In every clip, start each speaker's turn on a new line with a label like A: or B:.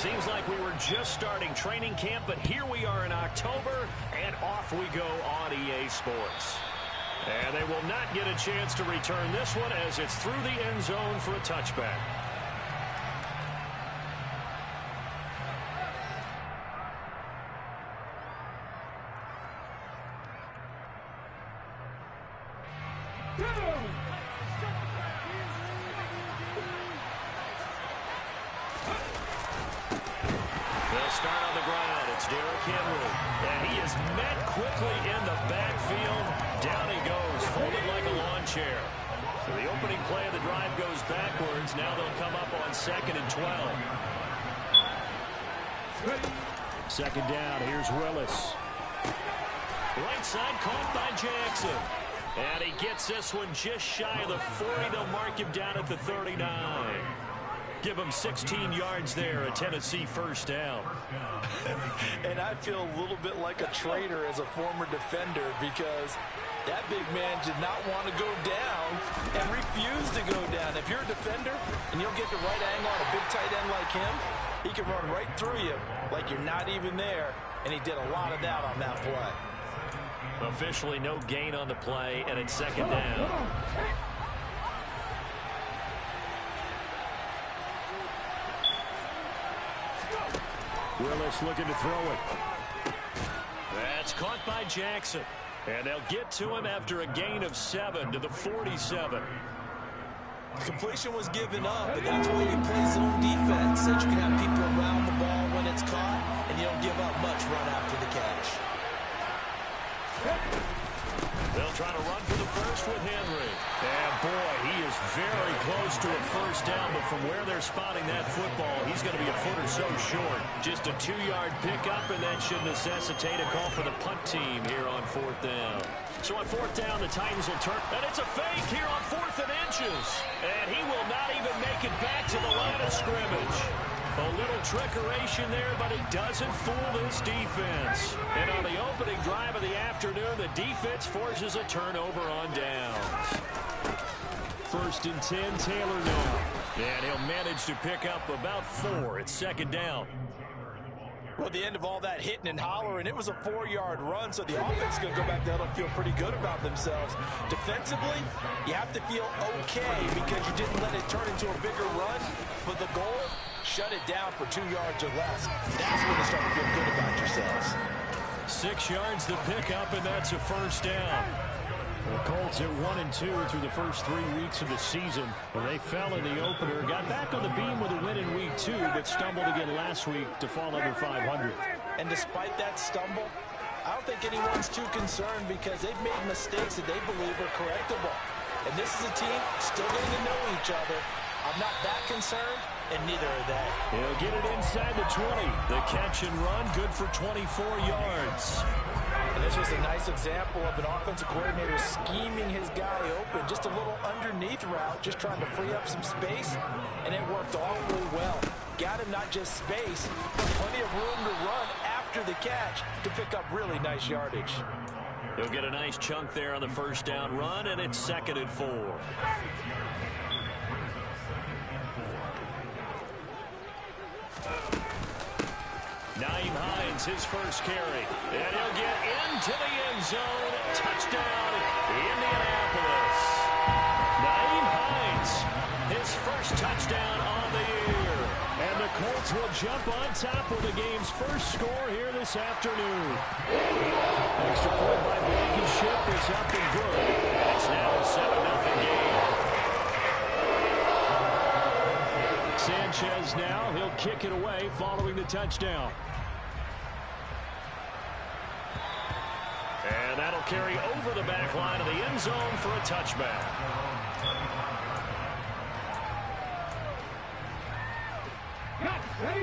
A: Seems like we were just starting training camp, but here we are in October, and off we go on EA Sports. And they will not get a chance to return this one as it's through the end zone for a touchback. They'll start on the ground. It's Derrick Henry. And he is met quickly in the backfield. Down he goes, folded like a lawn chair. So the opening play of the drive goes backwards. Now they'll come up on 2nd and 12. Second down, here's Willis. Right side caught by Jackson. And he gets this one just shy of the 40. They'll mark him down at the 39. Give him 16 yards there, a Tennessee first down.
B: And I feel a little bit like a traitor as a former defender because that big man did not want to go down and refused to go down. If you're a defender and you'll get the right angle on a big tight end like him, he can run right through you like you're not even there, and he did a lot of that on that play.
A: Officially no gain on the play, and it's second down. Willis looking to throw it. That's caught by Jackson. And they'll get to him after a gain of 7 to the 47.
B: Completion was given up, but that's why you play zone defense, so that you can have people around the ball when it's caught, and you don't give up much run after the catch.
A: They'll try to run for the first with Henry. And boy, he is very close to a first down, but from where they're spotting that football, he's going to be a foot or so short. Just a 2-yard pickup, and that should necessitate a call for the punt team here on 4th down. So on 4th down, the Titans will turn, and it's a fake here on 4th and inches. And he will not even make it back to the line of scrimmage. A little trickeration there, but it doesn't fool this defense. And on the opening drive of the afternoon, the defense forces a turnover on downs. 1st and 10, Taylor now. And he'll manage to pick up about 4. It's 2nd down.
B: Well, at the end of all that hitting and hollering, it was a 4-yard run, so the offense is going to go back there and feel pretty good about themselves. Defensively, you have to feel okay because you didn't let it turn into a bigger run, but the goal, shut it down for 2 yards or less. That's when you start to feel good about yourselves.
A: 6 yards the pickup, and that's a first down. The Colts at 1-2 through the first 3 weeks of the season. Well, they fell in the opener, got back on the beam with a win in week 2, but stumbled again last week to fall under 500.
B: And despite that stumble, I don't think anyone's too concerned because they've made mistakes that they believe are correctable. And this is a team still getting to know each other. I'm not that concerned, and neither are they.
A: He'll get it inside the 20. The catch and run, good for 24 yards.
B: And this was a nice example of an offensive coordinator scheming his guy open. Just a little underneath route, just trying to free up some space, and it worked awfully well. Got him not just space, but plenty of room to run after the catch to pick up really nice yardage.
A: He'll get a nice chunk there on the first down run, and it's 2nd and 4. Naeem Hines, his first carry. And he'll get into the end zone. Touchdown, Indianapolis. Naeem Hines, his first touchdown on the year. And the Colts will jump on top with the game's first score here this afternoon. Extra point by Blankenship is up and good. It's now a 7-0 game. Sanchez now, he'll kick it away following the touchdown. And that'll carry over the back line of the end zone for a touchback.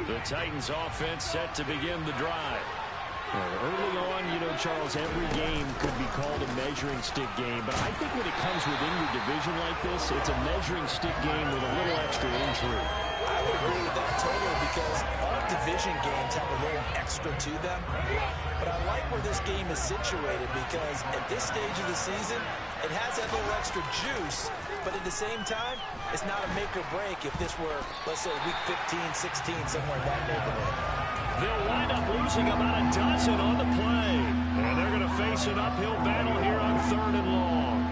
A: The Titans offense set to begin the drive. Early on, Charles, every game could be called a measuring stick game, but I think when it comes within your division like this, it's a measuring stick game with a little extra intrigue.
B: I would agree with that totally because all division games have a little extra to them. But I like where this game is situated because at this stage of the season, it has that little extra juice. But at the same time, it's not a make or break if this were, let's say, week 15, 16, somewhere in that neighborhood.
A: They'll wind up losing about a dozen on the play. And they're going to face an uphill battle here on 3rd and long.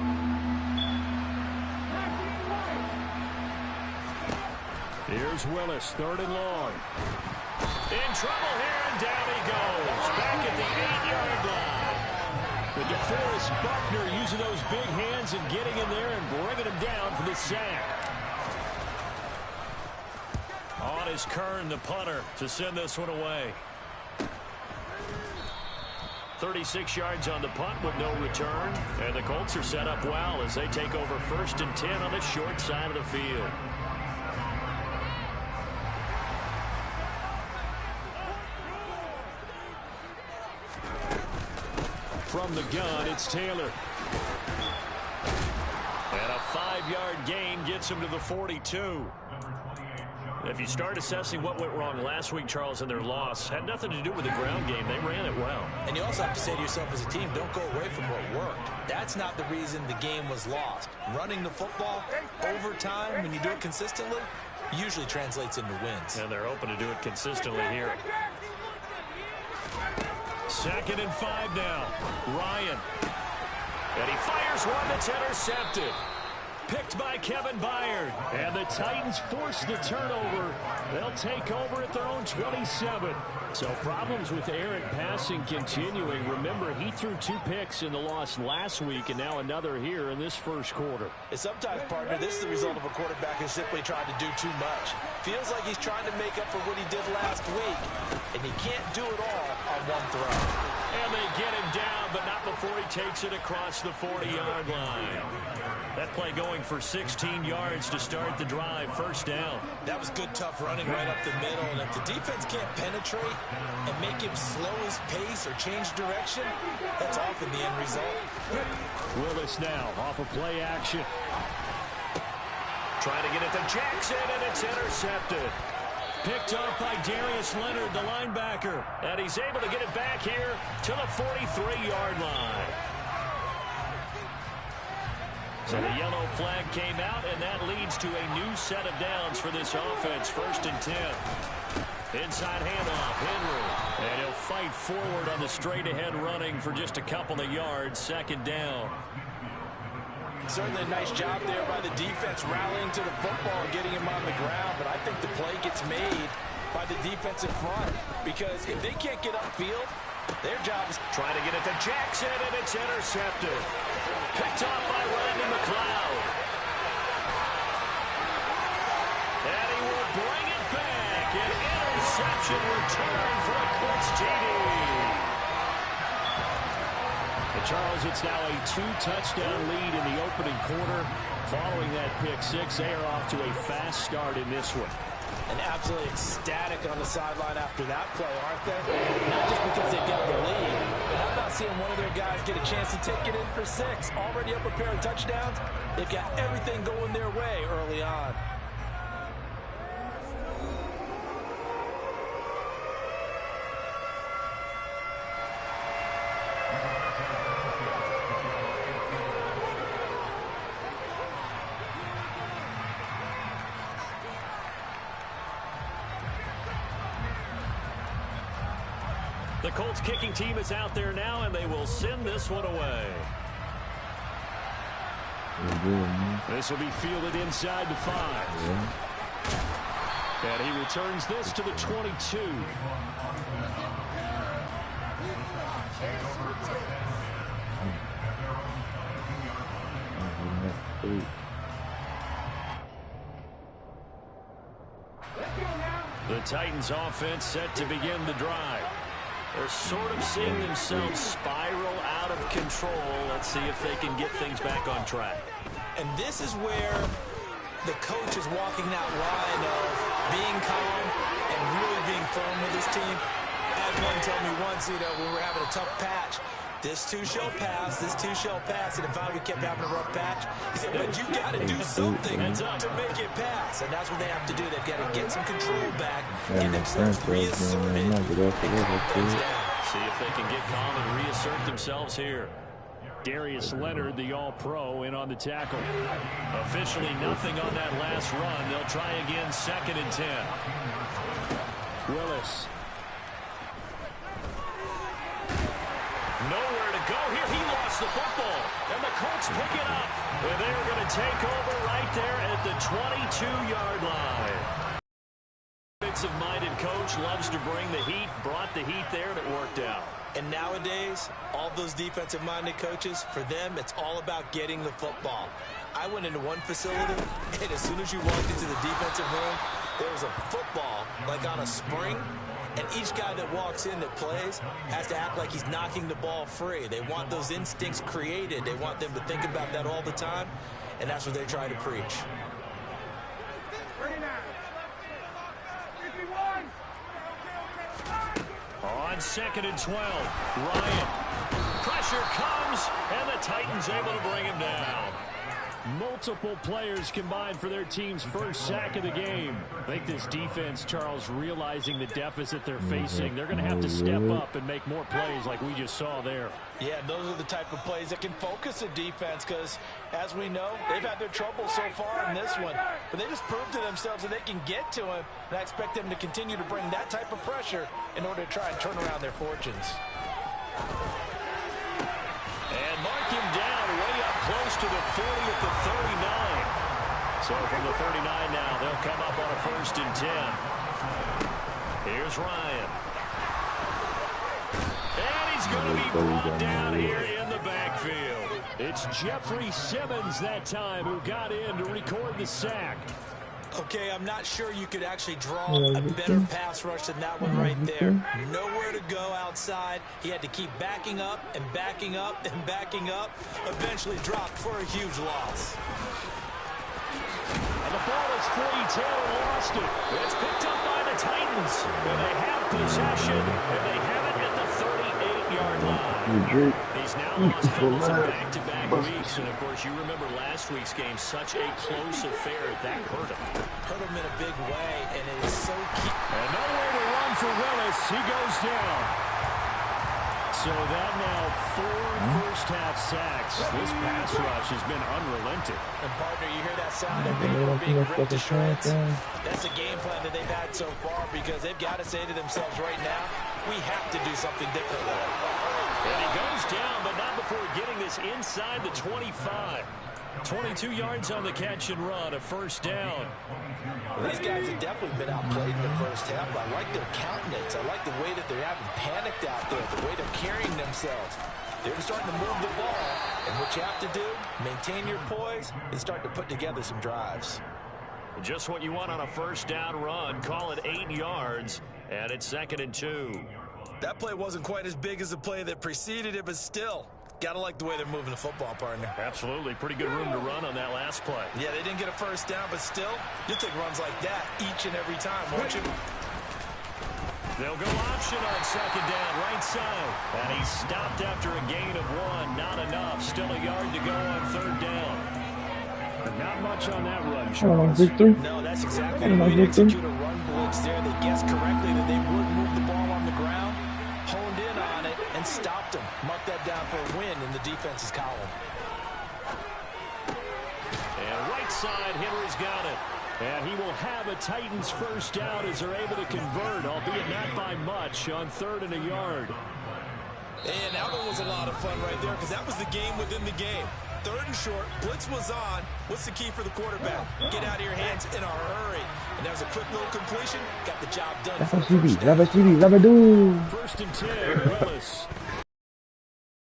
A: Here's Willis, 3rd and long. In trouble here, and down he goes. Back at the 8-yard line. The DeForest Buckner using those big hands and getting in there and bringing him down for the sack. On is Kern, the punter, to send this one away. 36 yards on the punt with no return. And the Colts are set up well as they take over 1st and 10 on the short side of the field. From the gun, it's Taylor. And a 5-yard gain gets him to the 42. If you start assessing what went wrong last week, Charles, in their loss, had nothing to do with the ground game. They ran it well. And you also have to say to yourself as a team, don't go away from what worked. That's not the reason the game was lost. Running the football over time, when you do it consistently, usually translates into wins. And they're hoping to do it consistently here. 2nd and 5 now. Ryan. And he fires one that's intercepted. Picked by Kevin Byard. And the Titans force the turnover. They'll take over at their own 27. So problems with errant passing continuing. Remember, he threw 2 picks in the loss last week and now another here in this first quarter. And sometimes, partner, this is the result of a quarterback who simply tried to do too much. Feels like he's trying to make up for what he did last week. And he can't do it all on one throw. And they get him down, but not before he takes it across the 40-yard line. That play going for 16 yards to start the drive. 1st down. That was good, tough running right up the middle. And if the defense can't penetrate and make him slow his pace or change direction, that's often the end result. Willis now off of play action. Trying to get it to Jackson, and it's intercepted. Picked up by Darius Leonard, the linebacker. And he's able to get it back here to the 43-yard line. So the yellow flag came out, and that leads to a new set of downs for this offense. 1st and 10. Inside handoff, Henry. And he'll fight forward on the straight-ahead running for just a couple of yards. 2nd down. Certainly a nice job there by the defense rallying to the football and getting him on the ground. But I think the play gets made by the defensive front. Because if they can't get upfield, their job is trying to get it to Jackson, and it's intercepted. Picked off by Randy McLeod. And he will bring it back. An interception return for a Colts TD. And Charles, it's now a 2-touchdown lead in the opening quarter. Following that pick-6, they are off to a fast start in this one. And absolutely ecstatic on the sideline after that play, aren't they? Not just because they got the lead, but how about seeing one of their guys get a chance to take it in for 6? Already up a pair of touchdowns. They've got everything going their way early on. The Colts kicking team is out there now, and they will send this one away. This will be fielded inside the 5. And he returns this to the 22. The Titans offense set to begin the drive. They're sort of seeing themselves spiral out of control. Let's see if they can get things back on track. And this is where the coach is walking that line of being calm and really being firm with his team. I had one tell me once, when we were having a tough patch,
B: This too shall pass. This too shall pass. And if we kept having a rough patch, he said, but you got to do something to make it pass. And that's what they have to do. They've got to get some control back, get themselves reasserted, and calm things down.
A: See if they can get calm and reassert themselves here. Darius Leonard, the All-Pro, in on the tackle. Officially nothing on that last run. They'll try again, 2nd and 10. Willis. Nowhere to go here. He lost the football. And the Colts pick it up. And they are going to take over right there at the 22-yard line. Defensive-minded coach loves to bring the heat. Brought the heat there, and it worked out.
B: And nowadays, all those defensive-minded coaches, for them, it's all about getting the football. I went into one facility, and as soon as you walked into the defensive room, there was a football, like on a spring, and each guy that walks in that plays has to act like he's knocking the ball free. They want those instincts created. They want them to think about that all the time, and that's what they try to preach.
A: On 2nd and 12, Ryan. Pressure comes, and the Titans able to bring him down. Multiple players combined for their team's first sack of the game. I think this defense, Charles, realizing the deficit they're facing, they're going to have to step up and make more plays like we just saw there.
B: Yeah, those are the type of plays that can focus a defense because, as we know, they've had their trouble so far in this one. But they just proved to themselves that they can get to him, and I expect them to continue to bring that type of pressure in order to try and turn around their fortunes.
A: And mark him down way up close to the 40 at the 39. So from the 39 now, they'll come up on a 1st and 10. Here's Ryan. And he's going to be brought down here in the backfield. It's Jeffrey Simmons that time who got in to record the sack.
B: Okay, I'm not sure you could actually draw a better pass rush than that one right there. Nowhere to go outside. He had to keep backing up and backing up and backing up. Eventually dropped for a huge loss.
A: And the ball is free. Taylor lost it. It's picked up by the Titans. And they have possession. And they have it at the 38-yard line. He's now lost focus in back-to-back weeks. And, of course, you remember last week's game, such a close affair. That hurt him.
B: Hurt him in a big way, and it is so key.
A: And nowhere to run for Willis. He goes down. So that now 4 first-half sacks. This pass rush has been unrelenting.
B: And, partner, you hear that sound of paper being ripped to shreds? That's a game plan that they've had so far because they've got to say to themselves right now, we have to do something differently.
A: And he goes down, but not before getting this inside the 25. 22 yards on the catch and run, a 1st down.
B: Well, these guys have definitely been outplayed in the first half, but I like their countenance. I like the way that they're having panicked out there, the way they're carrying themselves. They're starting to move the ball, and what you have to do, maintain your poise and start to put together some drives.
A: Just what you want on a 1st down run. Call it 8 yards, and it's 2nd and 2.
B: That play wasn't quite as big as the play that preceded it, but still, got to like the way they're moving the football, partner.
A: Absolutely. Pretty good room to run on that last play.
B: Yeah, they didn't get a 1st down, but still, you'll take runs like that each and every time, won't you?
A: They'll go option on 2nd down, right side. And he's stopped after a gain of 1. Not enough. Still a yard to go on 3rd down. But not much on that run, Charles.
B: No, that's exactly the way to execute a run blitz there. They guessed correctly that they would move the ball on the ground, honed in on it, and stopped them. Mark that down for a win in the defense's column.
A: And right side, Henry's got it. And he will have a Titans 1st down as they're able to convert, albeit not by much, on 3rd and a yard.
B: And that one was a lot of fun right there because that was the game within the game. 3rd and short, blitz was on. What's the key for the quarterback? Get out of your hands in a hurry. And that was a quick little completion. Got the job done.
A: 1st and 10, Willis.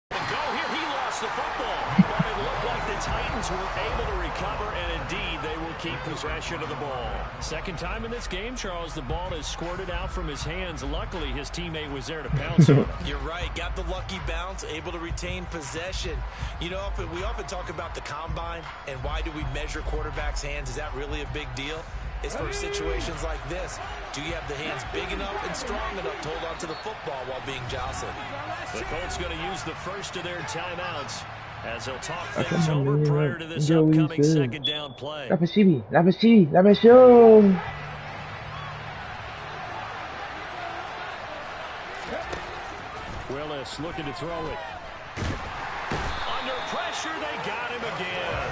A: Go here, he lost the football. But it looked like the Titans were able to recover, and indeed they will keep possession of the ball. 2nd time in this game, Charles, the ball is squirted out from his hands. Luckily, his teammate was there to pounce on it.
B: You're right. Got the lucky bounce, able to retain possession. You know, we often talk about the combine and why do we measure quarterbacks' hands. Is that really a big deal? is for situations like this. Do you have the hands big enough and strong enough to hold on to the football while being jostled?
A: The Colts going to use the first of their timeouts as they'll talk things over prior to this upcoming second down play. Willis looking to throw it. Under pressure, they got him again.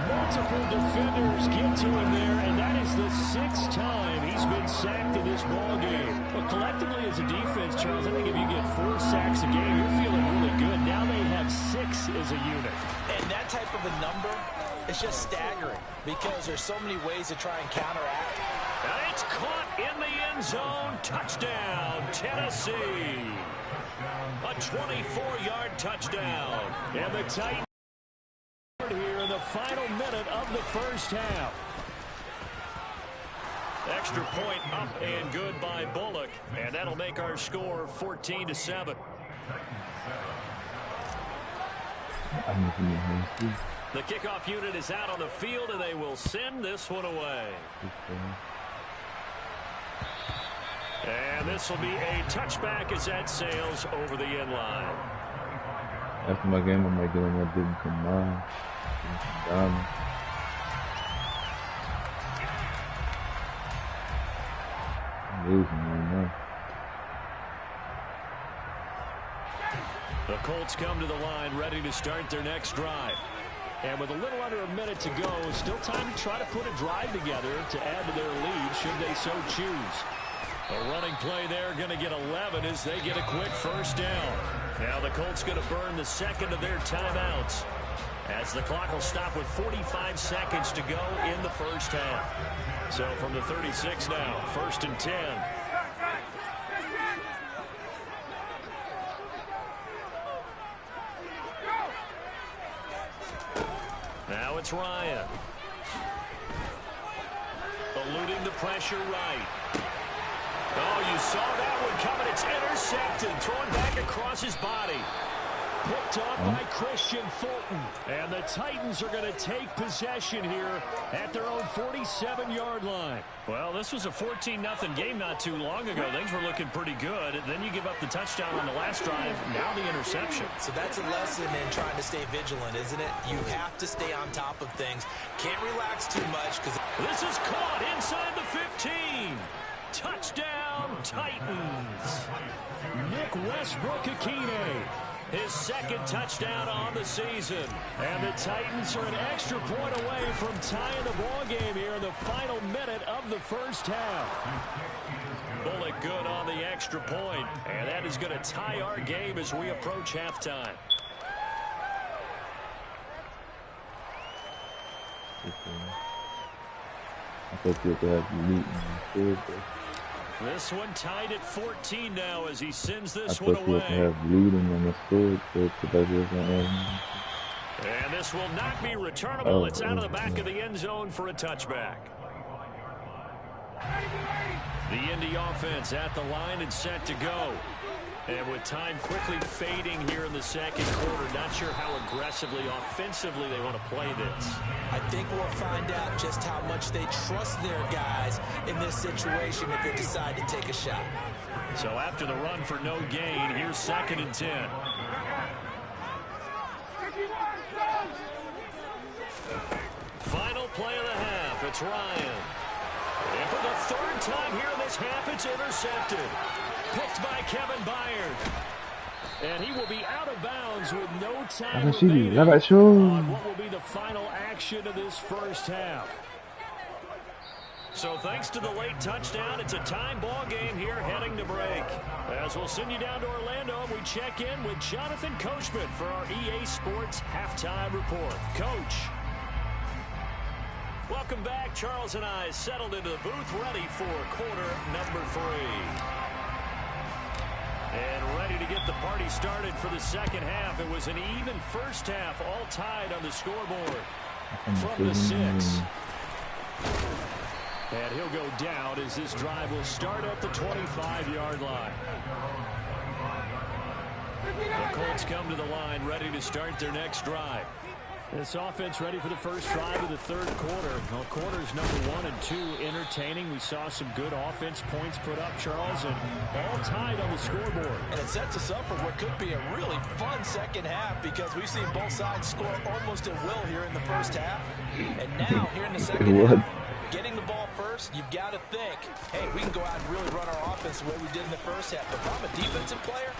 A: Multiple defenders get to him there, and that is the 6th time he's been sacked in this ballgame. But collectively as a defense, Charles, I think if you get 4 sacks a game, you're feeling really good. Now they have 6 as a unit.
B: And that type of a number is just staggering because there's so many ways to try and counteract.
A: And it's caught in the end zone. Touchdown, Tennessee. A 24-yard touchdown. And the Titans here in the final minute of the first half. Extra point up and good by Bullock. And that'll make our score 14-7. The kickoff unit is out on the field, and they will send this one away. And this will be a touchback as that sails over the end line.
C: After my game, I might get on that big combine. I'm losing right now.
A: The Colts come to the line ready to start their next drive. And with a little under a minute to go, still time to try to put a drive together to add to their lead should they so choose. A running play there, going to get 11 as they get a quick first down. Now the Colts going to burn the second of their timeouts as the clock will stop with 45 seconds to go in the first half. So from the 36 now, 1st and 10. Now it's Ryan. Eluding the pressure right. Oh, you saw that one coming. It's intercepted. Thrown back across his body. Picked off by Christian Fulton. And the Titans are going to take possession here at their own 47-yard line. Well, this was a 14-0 game not too long ago. Things were looking pretty good. Then you give up the touchdown on the last drive. Now the interception.
B: So that's a lesson in trying to stay vigilant, isn't it? You have to stay on top of things. Can't relax too much.
A: This is caught inside the 15. Touchdown, Titans. Nick Westbrook-Akine. His 2nd touchdown on the season. And the Titans are an extra point away from tying the ball game here in the final minute of the first half. Bullock good on the extra point. And that is going to tie our game as we approach halftime.
C: I thought you could have the lead.
A: This one tied at 14 now as he sends this
C: I
A: one
C: thought you
A: away.
C: have leading on the sword,
A: And this will not be returnable. It's out of the back of the end zone for a touchback. The Indy offense at the line and set to go. And with time quickly fading here in the second quarter, not sure how aggressively, offensively they want to play this.
B: I think we'll find out just how much they trust their guys in this situation if they decide to take a shot.
A: So after the run for no gain, here's 2nd and 10. Final play of the half. It's Ryan. And for the 3rd time here in this half, it's intercepted. Picked by Kevin Byard. And he will be out of bounds with no time remaining on what will be the final action of this first half. So thanks to the late touchdown, it's a time ball game here heading to break. As we'll send you down to Orlando, and we check in with Jonathan Coachman for our EA Sports Halftime Report. Coach. Welcome back. Charles and I settled into the booth ready for quarter number 3. And ready to get the party started for the second half. It was an even first half, all tied on the scoreboard from the 6. And he'll go down as this drive will start at the 25-yard line. The Colts come to the line ready to start their next drive. This offense ready for the first drive of the third quarter. Well, quarters number 1 and 2 entertaining. We saw some good offense points put up, Charles, and all tied on the scoreboard.
B: And it sets us up for what could be a really fun second half because we've seen both sides score almost at will here in the first half. And now, here in the second half, getting the ball first, you've got to think, hey, we can go out and really run our offense the way we did in the first half. But if I'm a defensive player,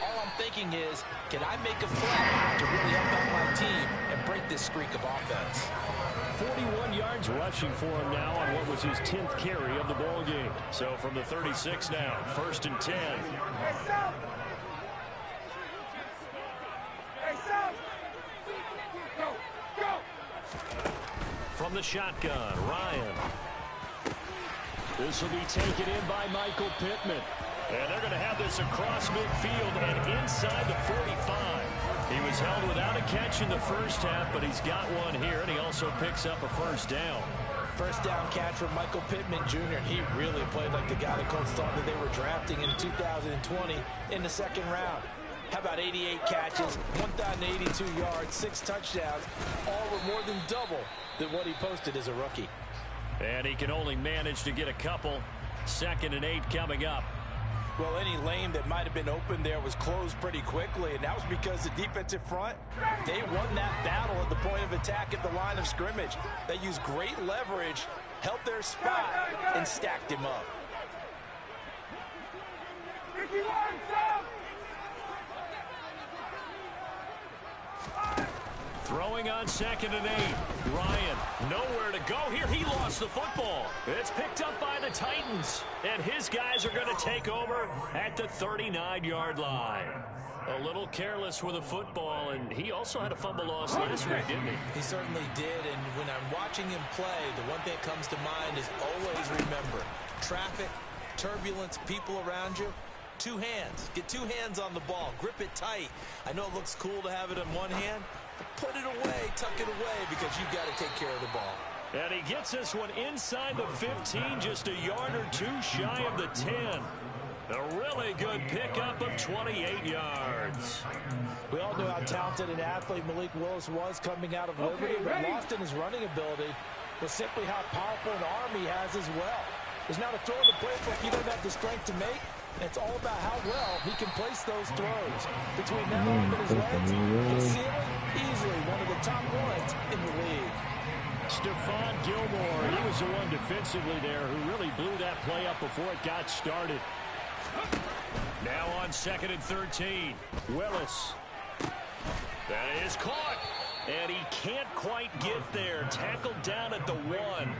B: all I'm thinking is, can I make a play to really help out my team and break this streak of offense?
A: 41 yards rushing for him now on what was his 10th carry of the ball game. So from the 36 now, 1st and 10. From the shotgun, Ryan. This will be taken in by Michael Pittman. And they're going to have this across midfield and inside the 45. He was held without a catch in the first half, but he's got one here, and he also picks up a first down.
B: First down catch from Michael Pittman Jr. He really played like the guy the Colts thought that they were drafting in 2020 in the second round. How about 88 catches, 1,082 yards, 6 touchdowns, all were more than double than what he posted as a rookie.
A: And he can only manage to get a couple. 2nd and 8 coming up.
B: Well, any lane that might have been open there was closed pretty quickly, and that was because the defensive front, they won that battle at the point of attack at the line of scrimmage. They used great leverage, held their spot, and stacked him up.
A: Throwing on 2nd and 8. Ryan, nowhere to go here. He lost the football. It's picked up by the Titans. And his guys are going to take over at the 39-yard line. A little careless with a football, and he also had a fumble loss last week, didn't he?
B: He certainly did, and when I'm watching him play, the one thing that comes to mind is always remember, traffic, turbulence, people around you. 2 hands. Get 2 hands on the ball. Grip it tight. I know it looks cool to have it in one hand, put it away, tuck it away, because you've got to take care of the ball.
A: And he gets this one inside the 15, just a yard or 2 shy of the 10. A really good pickup of 28 yards.
B: We all knew how talented an athlete Malik Willis was coming out of Liberty, but lost in his running ability was simply how powerful an arm he has as well. There's not a throw in the playbook he doesn't have the strength to make. It's all about how well he can place those throws. Between that arm and his legs, he'll seal it easily, one of the top ones in the league.
A: Stephon Gilmore, he was the one defensively there who really blew that play up before it got started. Now on 2nd and 13, Willis. That is caught, and he can't quite get there. Tackled down at the 1.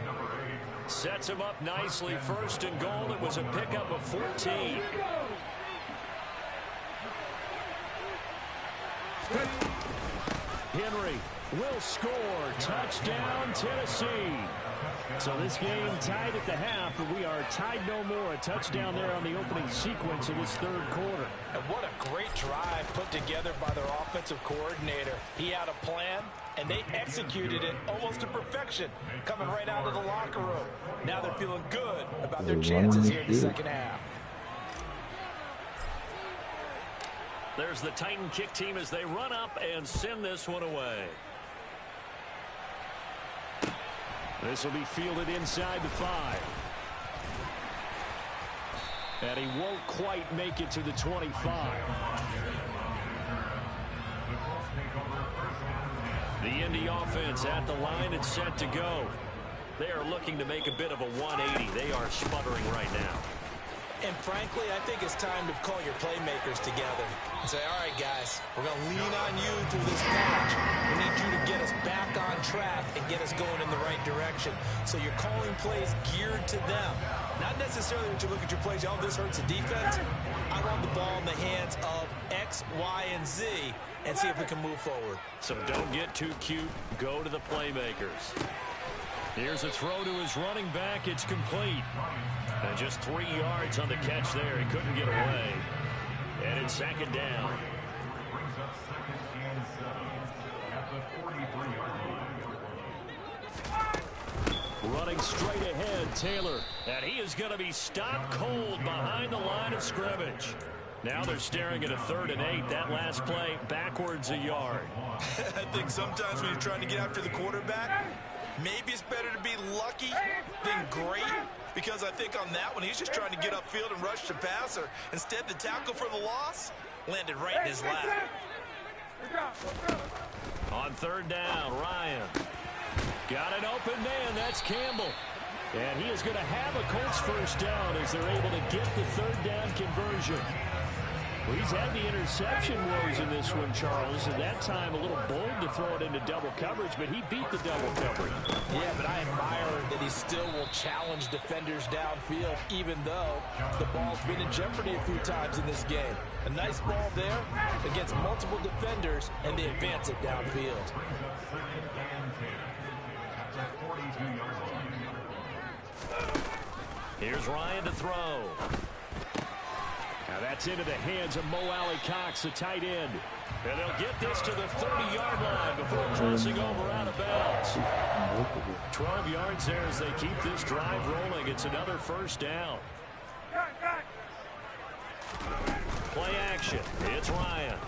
A: Sets him up nicely. 1st and goal. It was a pickup of 14. Henry will score. Touchdown, Tennessee. So this game tied at the half, but we are tied no more. A touchdown there on the opening sequence of this third quarter.
B: And what a great drive put together by their offensive coordinator. He had a plan, and they executed it almost to perfection, coming right out of the locker room. Now they're feeling good about their chances here in the second half.
A: There's the Titan kick team as they run up and send this one away. This will be fielded inside the 5. And he won't quite make it to the 25. The Indy offense at the line and set to go. They are looking to make a bit of a 180. They are sputtering right now.
B: And frankly, I think it's time to call your playmakers together and say, all right, guys, we're going to lean on you through this patch. We need you to get us back on track and get us going in the right direction. So you're calling plays geared to them. Not necessarily that you look at your plays, oh, this hurts the defense. I want the ball in the hands of X, Y, and Z and see if we can move forward.
A: So don't get too cute. Go to the playmakers. Here's a throw to his running back. It's complete. And just 3 yards on the catch there. He couldn't get away. And it's 2nd down. Running straight ahead, Taylor. And he is going to be stopped cold behind the line of scrimmage. Now they're staring at a 3rd and 8. That last play backwards a yard.
B: I think sometimes when you're trying to get after the quarterback, maybe it's better to be lucky than great, because I think on that one he's just trying to get upfield and rush the passer. Instead, the tackle for the loss landed right in his lap.
A: On 3rd down, Ryan. Got an open man. That's Campbell. And he is going to have a Colts 1st down as they're able to get the 3rd down conversion. Well, he's had the interception woes in this one, Charles, and that time a little bold to throw it into double coverage, but he beat the double coverage.
B: Yeah, but I admire that he still will challenge defenders downfield, even though the ball's been in jeopardy a few times in this game. A nice ball there against multiple defenders, and they advance it downfield.
A: Here's Ryan to throw. Now that's into the hands of Mo Alley-Cox, the tight end. And they'll get this to the 30-yard line before crossing over out of bounds. 12 yards there as they keep this drive rolling. It's another 1st down. Play action. It's Ryan.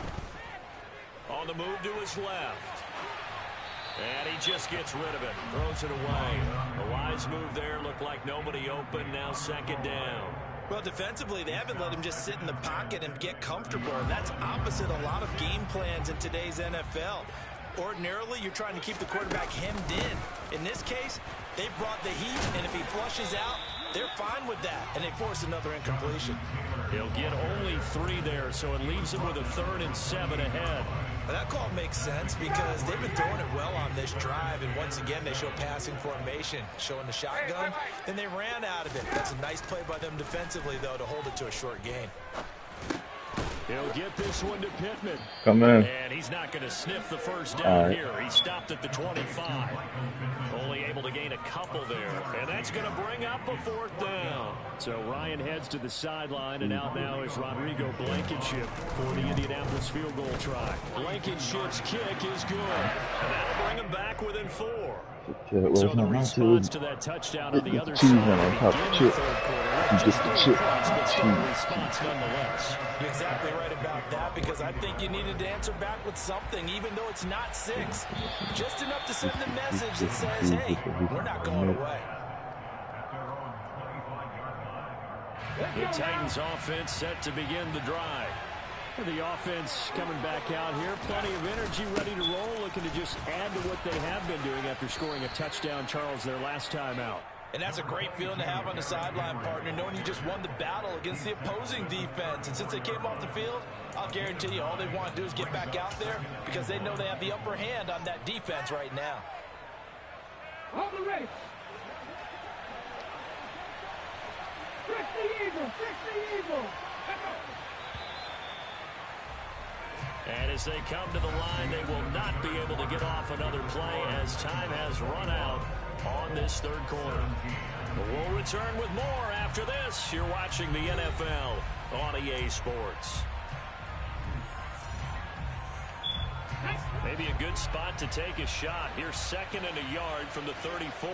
A: On the move to his left. And he just gets rid of it. Throws it away. A wise move there. Looked like nobody open. Now 2nd down.
B: Well, defensively, they haven't let him just sit in the pocket and get comfortable. And that's opposite a lot of game plans in today's NFL. Ordinarily, you're trying to keep the quarterback hemmed in. In this case, they brought the heat, and if he flushes out, they're fine with that, and they force another incompletion.
A: He'll get only 3 there, so it leaves him with a 3rd and 7 ahead.
B: Well, that call makes sense because they've been throwing it well on this drive, and once again they show passing formation, showing the shotgun. Then they ran out of it. That's a nice play by them defensively, though, to hold it to a short gain.
A: He'll get this one to Pittman.
C: Come in.
A: And he's not going to sniff the 1st down here. He stopped at the 25. Only able to gain a couple there. And that's going to bring up a 4th down. So Ryan heads to the sideline, and out now is Rodrigo Blankenship for the Indianapolis field goal try. Blankenship's kick is good. And that'll bring him back within 4. So the response to that touchdown on the other side begin the 3rd quarter. Just a chip. But still a response nonetheless.
B: You're exactly right about that, because I think you needed to answer back with something, even though it's not 6. Just enough to send the message that says, hey, we're not going away.
A: The Titans offense set to begin the drive. The offense coming back out here. Plenty of energy, ready to roll, looking to just add to what they have been doing after scoring a touchdown, Charles, their last time out.
B: And that's a great feeling to have on the sideline, partner, knowing you just won the battle against the opposing defense. And since they came off the field, I'll guarantee you all they want to do is get back out there, because they know they have the upper hand on that defense right now.
D: On the race. Fix the eagle. Fix the eagle.
A: And as they come to the line, they will not be able to get off another play as time has run out on this 3rd quarter. But we'll return with more after this. You're watching the NFL on EA Sports. Maybe a good spot to take a shot. Here's 2nd and a yard from the 34.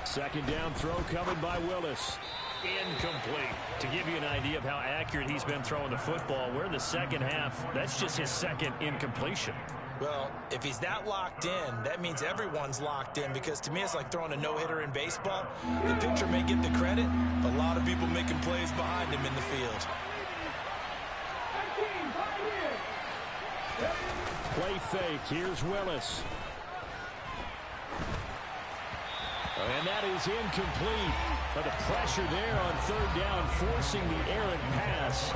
A: 2nd down throw coming by Willis. Incomplete. To give you an idea of how accurate he's been throwing the football, we're in the 2nd half. That's just his 2nd incompletion.
B: Well, if he's that locked in, that means everyone's locked in, because to me it's like throwing a no-hitter in baseball. The pitcher may get the credit, a lot of people making plays behind him in the field.
A: Play fake. Here's Willis. And that is incomplete. But the pressure there on 3rd down, forcing the errant pass.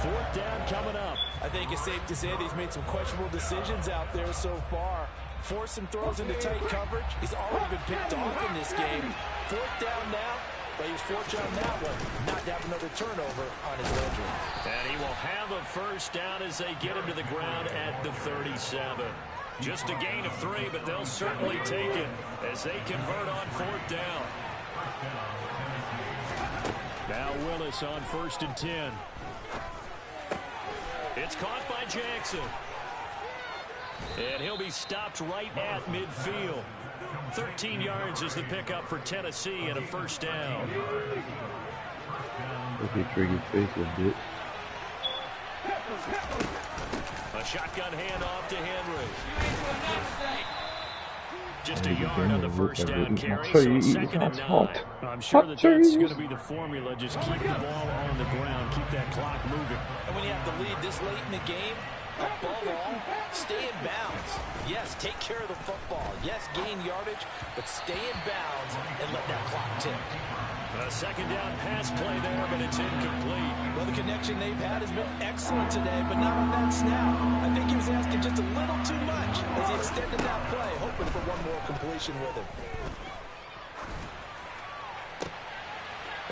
A: 4th down coming up.
B: I think it's safe to say that he's made some questionable decisions out there so far. Forced some throws into tight coverage. He's already been picked off in this game. 4th down now, but he was fortunate on that one not to have another turnover on his record.
A: And he will have a 1st down as they get him to the ground at the 37. Just a gain of 3, but they'll certainly take it as they convert on 4th down. Now Willis on 1st and 10. It's caught by Jackson. And he'll be stopped right at midfield. 13 yards is the pickup for Tennessee and a 1st down.
C: Okay, trigger face a bit.
A: A shotgun handoff to Henry. Just a
C: Maybe
A: yard on the first down carry,
C: so
A: so it's second and 9. I'm sure that's going to be the formula. Just keep the ball on the ground, keep that clock moving.
B: And when you have the lead this late in the game, above all, stay in bounds. Yes, take care of the football. Yes, gain yardage, but stay in bounds and let that clock tick.
A: A second down pass play there, but it's incomplete.
B: Well, the connection they've had has been excellent today, but not on that snap. I think he was asking just a little too much as he extended that play, hoping for one more completion with him.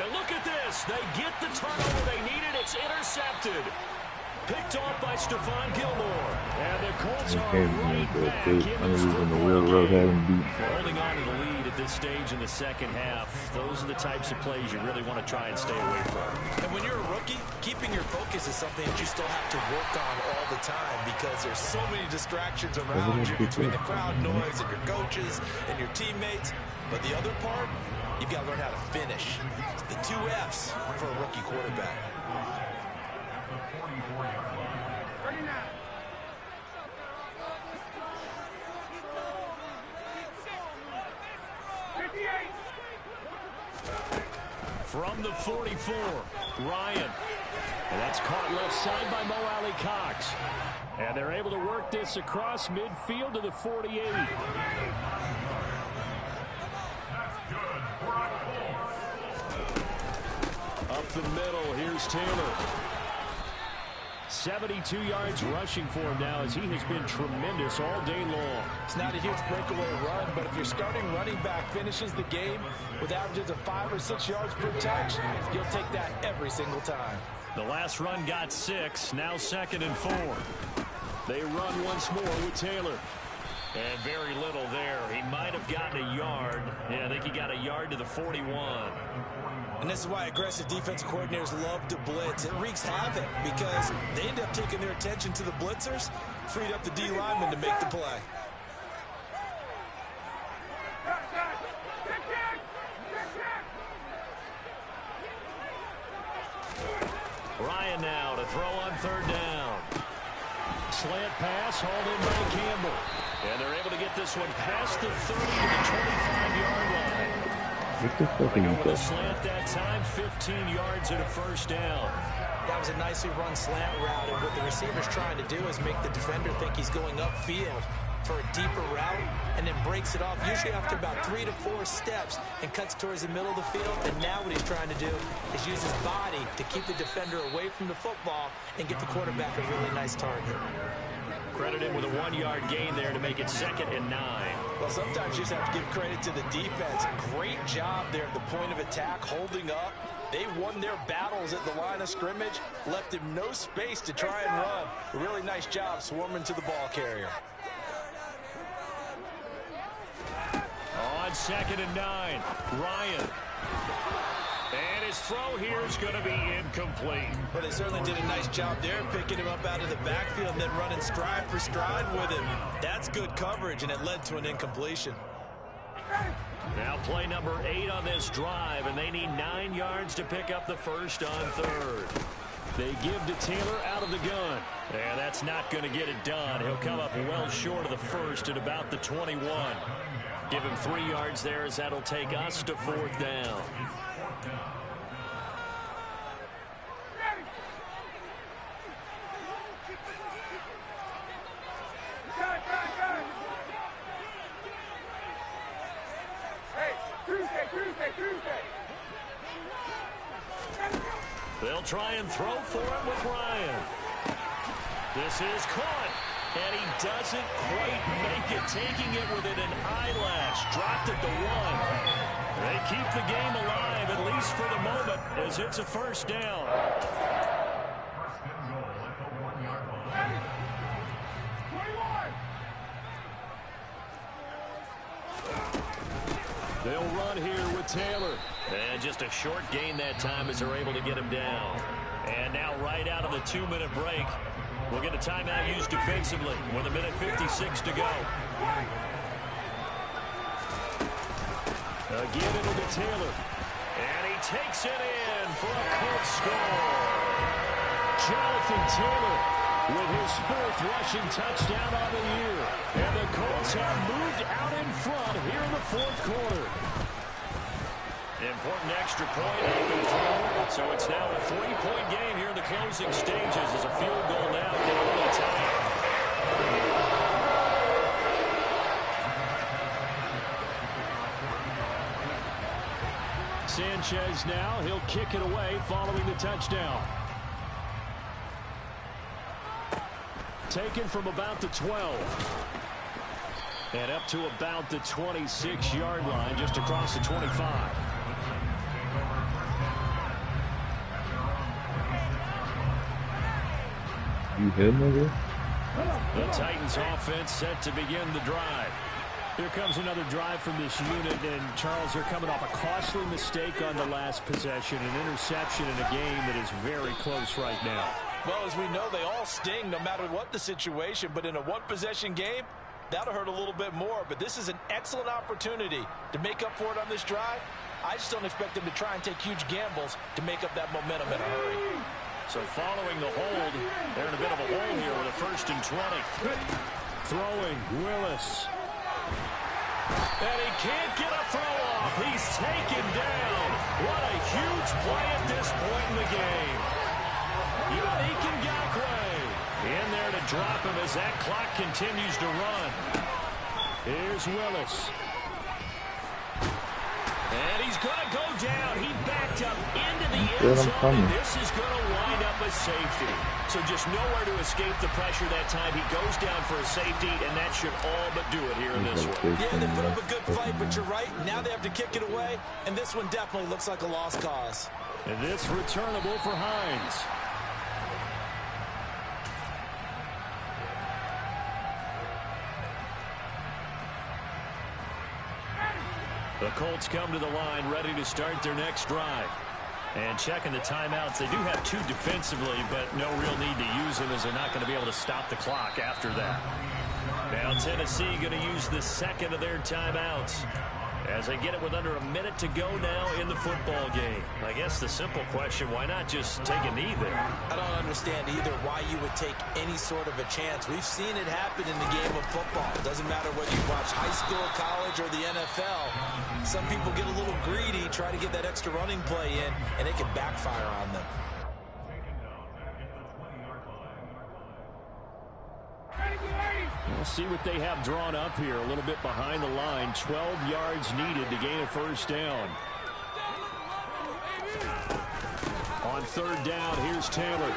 A: And look at this. They get the turnover they needed. It's intercepted. Picked off by Stephon Gilmore. And the Colts are right back in this football game. Holding on to the lead at this stage in the second half. Those are the types of plays you really want to try and stay away from.
B: And when you're a rookie, keeping your focus is something that you still have to work on all the time because there's so many distractions around you between the crowd noise and your coaches and your teammates. But the other part, you've got to learn how to finish. It's the 2 F's for a rookie quarterback.
A: From the 44, Ryan. And that's caught left side by Mo Alley Cox. And they're able to work this across midfield to the 48. Up the middle, here's Taylor. 72 yards rushing for him now as he has been tremendous all day long.
B: It's not a huge breakaway run, but if your starting running back finishes the game with averages of 5 or 6 yards per touch, you'll take that every single time.
A: The last run got 6, now second and 4. They run once more with Taylor. And very little there. He might have gotten a yard. Yeah, I think he got a yard to the 41.
B: And this is why aggressive defensive coordinators love to blitz. It wreaks havoc because they end up taking their attention to the blitzers, freed up the D lineman to make the play.
A: Ryan now to throw on third down. Slant pass hauled in by Campbell. And they're able to get this one past the 30 to the 25-yard line.
C: What the fuck are you
A: doing? Slant that time, 15 yards and a first down.
B: That was a nicely run slant route, and what the receiver's trying to do is make the defender think he's going upfield for a deeper route, and then breaks it off, usually after about 3 to 4 steps, and cuts towards the middle of the field. And now what he's trying to do is use his body to keep the defender away from the football and get the quarterback a really nice target.
A: Credit him with a 1-yard gain there to make it second and 9.
B: Well, sometimes you just have to give credit to the defense. Great job there at the point of attack, holding up. They won their battles at the line of scrimmage, left him no space to try and run. A really nice job swarming to the ball carrier.
A: On second and 9, Ryan. And his throw here is going to be incomplete.
B: But they certainly did a nice job there, picking him up out of the backfield and then running stride for stride with him. That's good coverage, and it led to an incompletion.
A: Now play number 8 on this drive, and they need 9 yards to pick up the first on third. They give to Taylor out of the gun. And that's not going to get it done. He'll come up well short of the first at about the 21. Give him 3 yards there as that'll take us to 4th down. They'll try and throw for it with Ryan. This is caught. And he doesn't quite make it, taking it within an eyelash. Dropped it to 1. They keep the game alive, at least for the moment, as it's a first down. They'll run here with Taylor. And just a short gain that time as they're able to get him down. And now right out of the 2-minute break, we'll get a timeout used defensively with 1:56 to go. Again, it'll be Taylor. And he takes it in for a Colts score. Jonathan Taylor with his 4th rushing touchdown on the year. And the Colts have moved out in front here in the 4th quarter. Important extra point up and through. So it's now a 3-point game here in the closing stages as a field goal now can only tie it. Sanchez now, he'll kick it away following the touchdown. Taken from about the 12. And up to about the 26-yard line, just across the 25.
C: You hit him over?
A: The Titans offense set to begin the drive. Here comes another drive from this unit, and Charles, they're coming off a costly mistake on the last possession, an interception in a game that is very close right now.
B: Well, as we know, they all sting no matter what the situation, but in a one-possession game, that'll hurt a little bit more. But this is an excellent opportunity to make up for it on this drive. I just don't expect them to try and take huge gambles to make up that momentum in a hurry.
A: So following the hold, they're in a bit of a hole here with a 1st and 20. Throwing, Willis. And he can't get a throw off. He's taken down. What a huge play at this point in the game. Yannick Ngakoue in there to drop him as that clock continues to run. Here's Willis. And he's going to go down. He backed up into the end zone, and this is going to wind up a safety. So just nowhere to escape the pressure that time. He goes down for a safety, and that should all but do it here in this one.
B: Yeah, they put up a good fight, but you're right. Now they have to kick it away, and this one definitely looks like a lost cause.
A: And this returnable for Hines. The Colts come to the line ready to start their next drive. And checking the timeouts, they do have 2 defensively, but no real need to use them as they're not going to be able to stop the clock after that. Now Tennessee going to use the 2nd of their timeouts as they get it with under a minute to go now in the football game. I guess the simple question, why not just take a knee there?
B: I don't understand either why you would take any sort of a chance. We've seen it happen in the game of football. It doesn't matter whether you watch high school, college, or the NFL. Some people get a little greedy, try to get that extra running play in, and it can backfire on them.
A: We'll see what they have drawn up here. A little bit behind the line. 12 yards needed to gain a 1st down. On 3rd down, here's Taylor.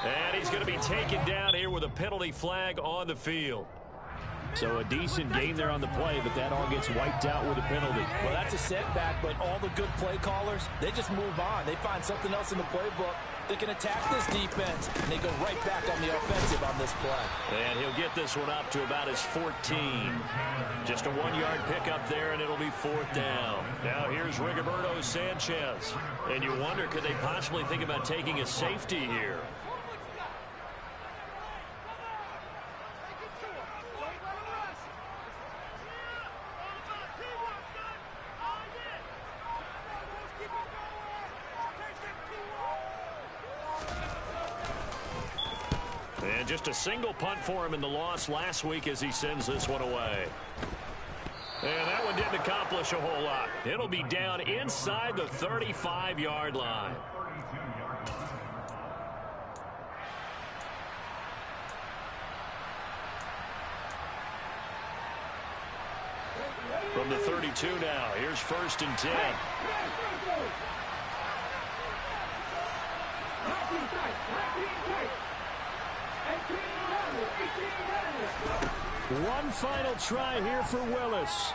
A: And he's going to be taken down here with a penalty flag on the field. So a decent gain there on the play, but that all gets wiped out with a penalty.
B: Well, that's a setback, but all the good play callers, they just move on. They find something else in the playbook. They can attack this defense, and they go right back on the offensive on this play.
A: And he'll get this one up to about his 14. Just a 1-yard pickup there, and it'll be 4th down. Now here's Rigoberto Sanchez. And you wonder, could they possibly think about taking a safety here? And just a single punt for him in the loss last week as he sends this one away. And that one didn't accomplish a whole lot. It'll be down inside the 35-yard line. From the 32 now, here's 1st and 10. One final try here for Willis.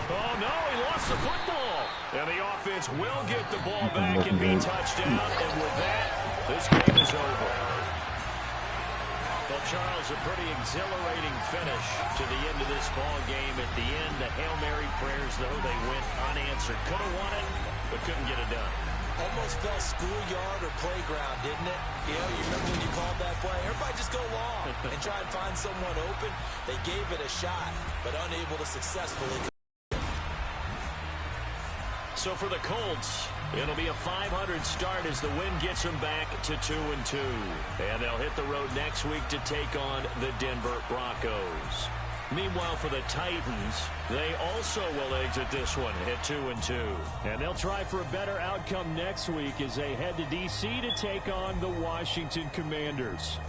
A: Oh, no, he lost the football. And the offense will get the ball back and be touchdown. And with that, this game is over. Well, Charles, a pretty exhilarating finish to the end of this ball game. At the end, the Hail Mary prayers, though, they went unanswered. Could have won it, but couldn't get it done.
B: Almost felt schoolyard or playground, didn't it? You know, you remember when you called that play? Everybody just go long and try and find someone open. They gave it a shot, but unable to successfully.
A: So for the Colts, it'll be a 500 start as the win gets them back to 2-2. And they'll hit the road next week to take on the Denver Broncos. Meanwhile, for the Titans, they also will exit this one at 2-2.
E: And they'll try for a better outcome next week as they head to D.C. to take on the Washington Commanders.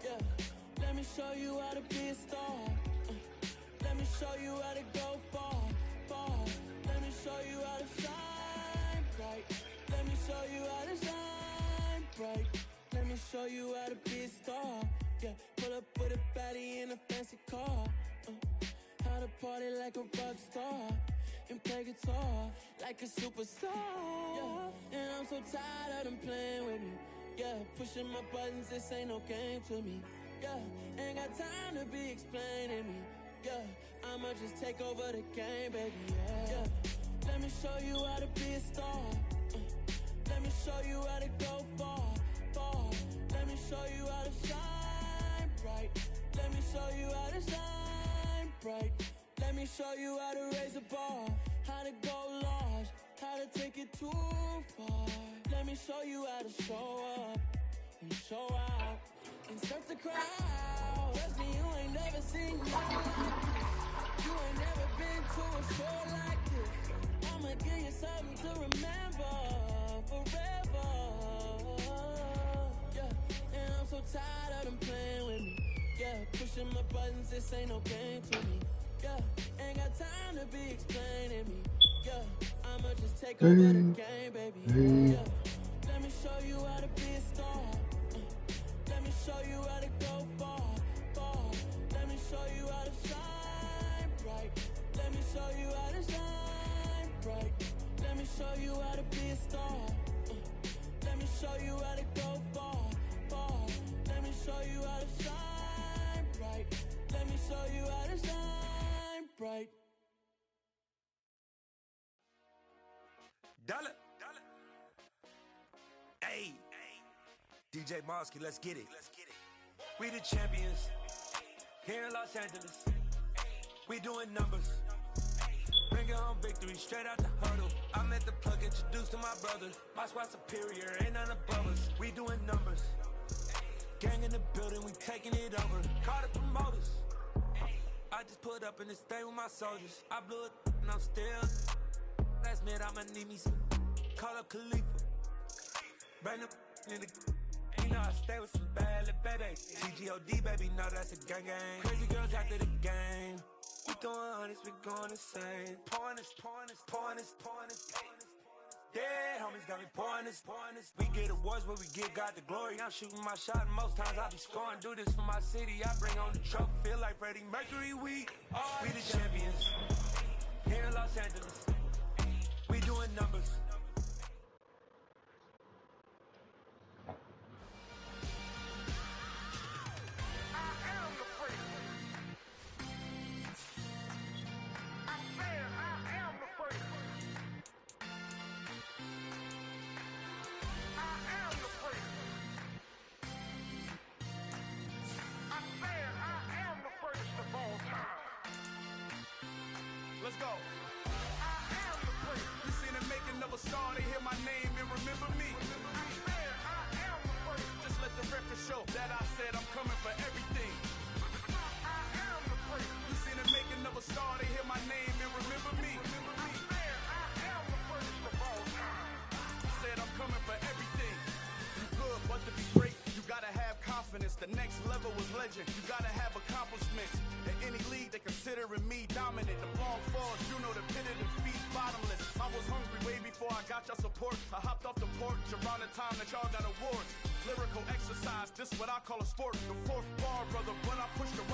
F: Yeah, let me show you how to be a star. Let me show you how to go far, far. Let me show you how to shine bright. Let me show you how to shine bright. Let me show you how to be a star. Yeah, pull up with a baddie in a fancy car. How to party like a rock star and play guitar like a superstar. Yeah, and I'm so tired of them playing with me. Yeah, pushing my buttons, this ain't no game to me. Yeah, ain't got time to be explaining me. Yeah, I'ma just take over the game, baby. Yeah, let me show you how to be a star. Let me show you how to go far, far. Let me show you how to shine bright. Let me show you how to shine bright. Let me show you how to raise a bar, how to go large, how to take it too far. Let me show you how to show up and show out and surf the crowd. Trust me, you ain't never seen nothing like this. You ain't never been to a show like this. I'ma give you something to remember forever. Yeah, and I'm so tired of them playing with me. Yeah, pushing my buttons, this ain't no game to me. Yeah, ain't got time to be explaining me. Yeah, I'ma just take over the game, baby. Yeah, let me show you how to be a star. Let me show you how to go far, far. Let me show you how to shine bright. Let me show you how to shine bright. Let me show you how to be a star. Let me show you how to go far, far. Let me show you how to shine bright. Let me show you how to shine bright.
G: Dollar. Hey, DJ Mosky, let's get it. We the champions here in Los Angeles. We doing numbers. Bring it home victory straight out the huddle. I'm at the plug, introduced to my brother. My squad superior, ain't none above us. We doing numbers. Gang in the building, we taking it over. Call the promoters. I just put up in this thing with my soldiers. I blew it and I'm still. Last minute I'ma need me some. Call up Khalifa. Bring them in the. You know I stay with some bad little baby. TGOD baby, know that's a gang gang. Crazy girls after the game. We throwing hundreds, we going insane. Pouring this. Yeah, homies got me pouring this. We get awards where we give God the glory. I'm shooting my shot and most times I be scoring. Do this for my city, I bring on the trophy. Feel like Freddie Mercury, we the champions. Here in Los Angeles, we doing numbers.
H: Let's go. I am the prince. You seen the making of a star, they hear my name and remember me. I am the prince. Just let the record show that I said I'm coming for everything. I am the prince. You seen the making of a star, they hear my name and remember me. I am the prince of all time. Said I'm coming for everything. You good, but to be great, you gotta have confidence. The next level was legend. You gotta have accomplishments. In any league, they considering me dominant. The long falls, you know the pit of defeat, bottomless. I was hungry way before I got your support. I hopped off the porch around the time that y'all got awards. Lyrical exercise, this what I call a sport. The fourth bar, brother, when I push the